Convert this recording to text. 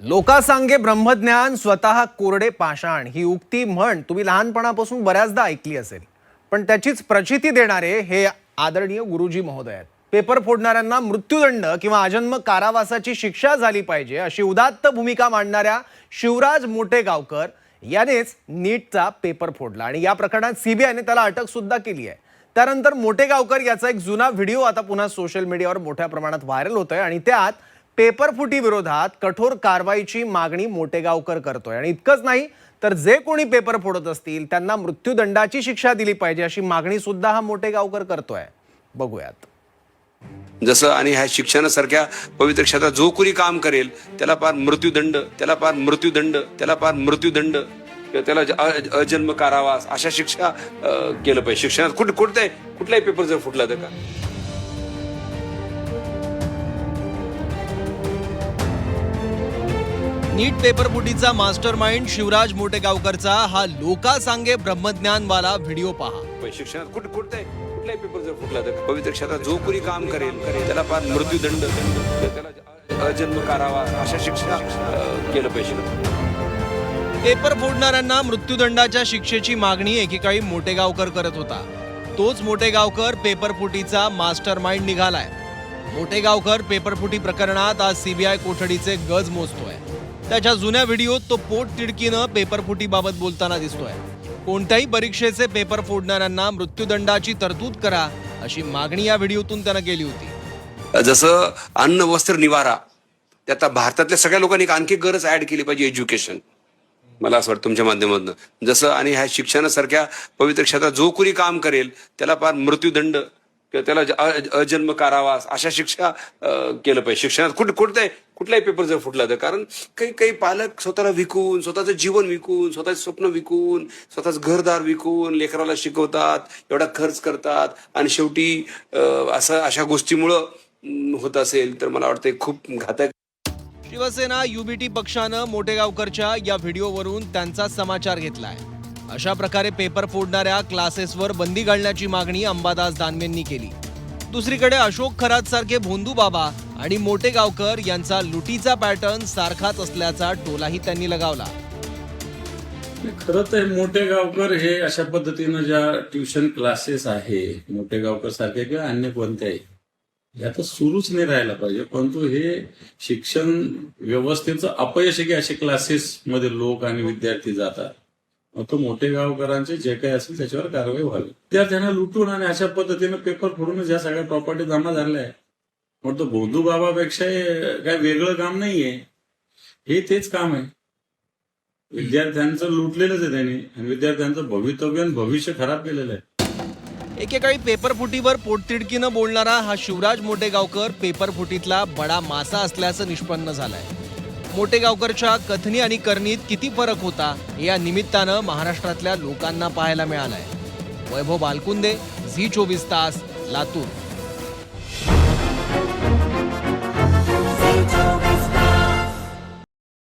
लोकासांगे ब्रह्मज्ञान स्वतः कोरडे पाषाण ही उक्ती म्हण तुम्ही लहानपणापासून बऱ्याचदा ऐकली असेल, पण त्याचीच प्रचिती देणारे हे आदरणीय गुरुजी महोदय आहेत. पेपर फोडणाऱ्यांना मृत्यूदंड किंवा आजन्म कारावासाची शिक्षा झाली पाहिजे अशी उदात्त भूमिका मांडणाऱ्या शिवराज मोटेगावकर यानेच नीटचा पेपर फोडला आणि या प्रकरणात सीबीआयने त्याला अटक सुद्धा केली आहे. त्यानंतर मोटेगावकर याचा एक जुना व्हिडिओ आता पुन्हा सोशल मीडियावर मोठ्या प्रमाणात व्हायरल होतोय आणि त्यात पेपरफुटी विरोधात कठोर कारवाईची मागणी मोटेगावकर करतोय. आणि इतकंच नाही तर जे कोणी पेपर फोडत असतील त्यांना मृत्यूदंडाची शिक्षा दिली पाहिजे अशी मागणी सुद्धा हा मोटेगावकर करतोय. बघूयात. जसं आणि ह्या शिक्षणासारख्या पवित्र क्षेत्रात जो कोणी काम करेल त्याला पार मृत्यूदंड, त्याला पार मृत्यूदंड, त्याला पार मृत्यूदंड, त्याला अजन्म कारावास अशा शिक्षा केलं पाहिजे. शिक्षणात कुठलाही पेपर जर फुटला तर का नीट पेपरफुटीचा मास्टरमाइंड शिवराज मोटेगावकरचा हा लोकासांगे ब्रह्मज्ञानवाला व्हिडिओ पहा. शिक्षणात कुठलाही पेपर जर फुटला तर पवित्र क्षेत्रात जो कोणी काम करेल त्याला पार मृत्यूदंड, त्याला अजन्म कारावास अशा शिक्षा केलं पाहिजे. पेपर फोडणाऱ्यांना मृत्यूदंडाच्या शिक्षेची मागणी एकेकाळी मोटेगावकर करत होता. तोच मोटेगावकर पेपरफुटीचा मास्टरमाइंड निघालाय. मोटेगावकर पेपरफुटी प्रकरणात आज सीबीआय कोठडीचे गज मोजतोय. त्याच्या जुन्या व्हिडिओत तो पोट तिडकीनं पेपरफुटीबाबत बोलताना दिसतोय. कोणत्याही परीक्षेचे पेपर फोडणाऱ्यांना मृत्यूदंडाची तरतूद करा अशी मागणी या व्हिडिओतून त्यानं केली होती. जसं अन्न, वस्त्र, निवारा, त्यात भारतातल्या सगळ्या लोकांनी आणखी गरज ऍड केली पाहिजे, एज्युकेशन. मला असं वाटतं तुमच्या माध्यमातून जसं आणि ह्या शिक्षणासारख्या पवित्र क्षेत्रात जो कोणी काम करेल त्याला पार मृत्यूदंड, त्याला अजन्म कारावास अशा शिक्षा केलं पाहिजे. शिक्षणात कुठलाही पेपर जर फुटला तर कारण काही पालक स्वतःला विकून, स्वतःचं जीवन विकून, स्वतःचे स्वप्न विकून, स्वतःच घरदार विकून लेकराला शिकवतात, एवढा खर्च करतात आणि शेवटी अशा गोष्टीमुळं होत असेल तर मला वाटतं खूप घातक. शिवसेना युबीटी पक्षानं मोटेगावकरच्या या व्हिडिओवरून त्यांचा समाचार घेतलाय. अशा प्रकारे पेपर फोडणाऱ्या क्लासेसवर बंदी घालण्याची मागणी अंबादास दानवेंनी केली. दुसरीकडे अशोक खरात सारखे भोंदू बाबा आणि मोटेगावकर यांचा लुटीचा पॅटर्न सारखाच असल्याचा टोलाही त्यांनी लगावला. खरं तर मोटेगावकर हे अशा पद्धतीनं ज्या ट्युशन क्लासेस आहे मोटेगावकर सारखे किंवा अन्य कोणत्याही यात सुरूच नाही राहायला पाहिजे. परंतु हे शिक्षण व्यवस्थेचं अपयश आहे की असे क्लासेस मध्ये लोक आणि विद्यार्थी जातात. तो मोटेगावकरांचे जे काही असेल त्याच्यावर कारवाई व्हावी. विद्यार्थ्यांना लुटून आणि अशा पद्धतीनं पेपर फोडून ज्या सगळ्या प्रॉपर्टी जमा झाल्या आहे, मग तो भोंदू बाबापेक्षा काय वेगळं काम नाहीये. हे तेच काम आहे. विद्यार्थ्यांचं लुटलेलंच आहे त्यांनी आणि विद्यार्थ्यांचं भवितव्य आणि भविष्य खराब केलेलं आहे. एकेकाळी पेपरफुटीवर पोटतिडकीनं बोलणारा हा शिवराज मोटेगावकर पेपरफुटीतला बडा मासा असल्याचं निष्पन्न झालंय. मोटेगावकरच्या कथनी आणि करणीत किती फरक होता हे या निमित्तानं महाराष्ट्रातल्या लोकांना पाहायला मिळालंय. वैभव बालकुंदे, झी 24 तास, लातूर.